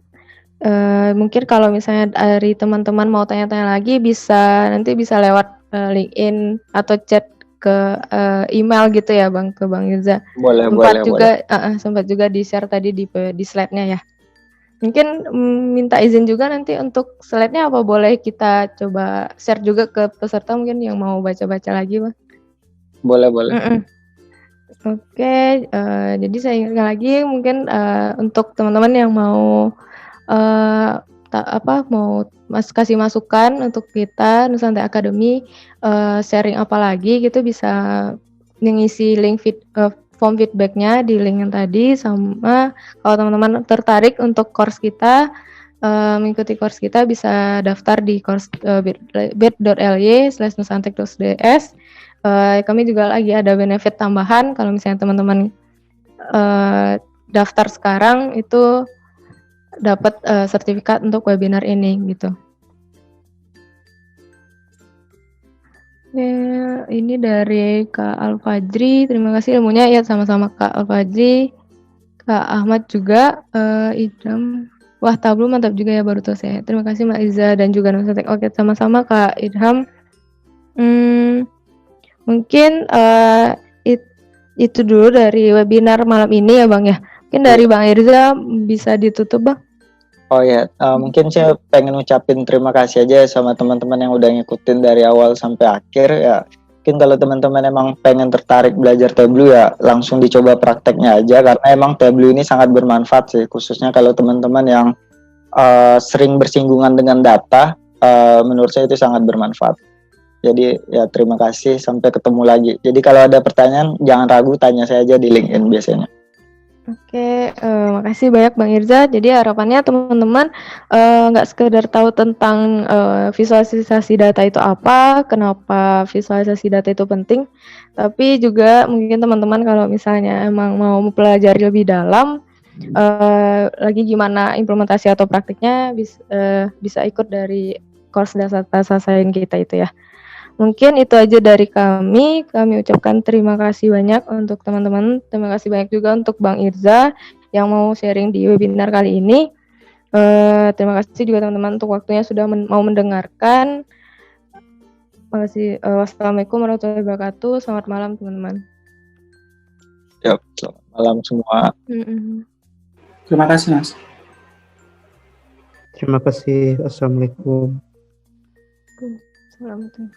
Mungkin kalau misalnya dari teman-teman mau tanya-tanya lagi nanti bisa lewat LinkedIn atau chat ke email gitu ya Bang, ke Bang Irza. Sempat juga di-share tadi di slide-nya ya. Mungkin minta izin juga nanti untuk slide-nya apa boleh kita coba share juga ke peserta mungkin yang mau baca-baca lagi Bang? Boleh. Oke, jadi saya ingatkan lagi mungkin untuk teman-teman yang mau kasih masukan untuk kita Nusantara Academy, sharing apa lagi gitu bisa mengisi link form feedbacknya di link yang tadi, sama kalau teman-teman tertarik untuk course kita, mengikuti course kita bisa daftar di course bit.ly/nusantek.ds. Kami juga lagi ada benefit tambahan kalau misalnya teman-teman daftar sekarang itu dapat sertifikat untuk webinar ini gitu. Ini dari Kak Al-Fajri, terima kasih ilmunya ya, sama-sama Kak Al-Fajri. Kak Ahmad juga, Idham, wah Tableau mantap juga ya, baru tahu saya. Terima kasih Mbak Iza dan juga Nusantek. Oke, sama-sama Kak Idham. Mungkin itu dulu dari webinar malam ini ya Bang ya. Mungkin dari Bang Irza bisa ditutup Bang. Oh ya, mungkin saya pengen ucapin terima kasih aja sama teman-teman yang udah ngikutin dari awal sampai akhir ya. Mungkin kalau teman-teman emang pengen tertarik belajar Tableau ya langsung dicoba prakteknya aja, karena emang Tableau ini sangat bermanfaat sih, khususnya kalau teman-teman yang sering bersinggungan dengan data, menurut saya itu sangat bermanfaat. Jadi ya terima kasih, sampai ketemu lagi. Jadi kalau ada pertanyaan jangan ragu, tanya saya aja di LinkedIn biasanya. Oke, makasih banyak Bang Irza. Jadi harapannya teman-teman nggak sekedar tahu tentang visualisasi data itu apa, kenapa visualisasi data itu penting, tapi juga mungkin teman-teman kalau misalnya emang mau mempelajari lebih dalam, lagi gimana implementasi atau praktiknya bisa ikut dari course data science kita itu ya. Mungkin itu aja dari kami ucapkan terima kasih banyak untuk teman-teman, terima kasih banyak juga untuk Bang Irza yang mau sharing di webinar kali ini. Terima kasih juga teman-teman untuk waktunya sudah mau mendengarkan. Terima kasih. Wassalamualaikum warahmatullahi wabarakatuh. Selamat malam teman-teman. Ya, selamat malam semua. Terima kasih Mas. Terima kasih. Assalamualaikum. Assalamualaikum.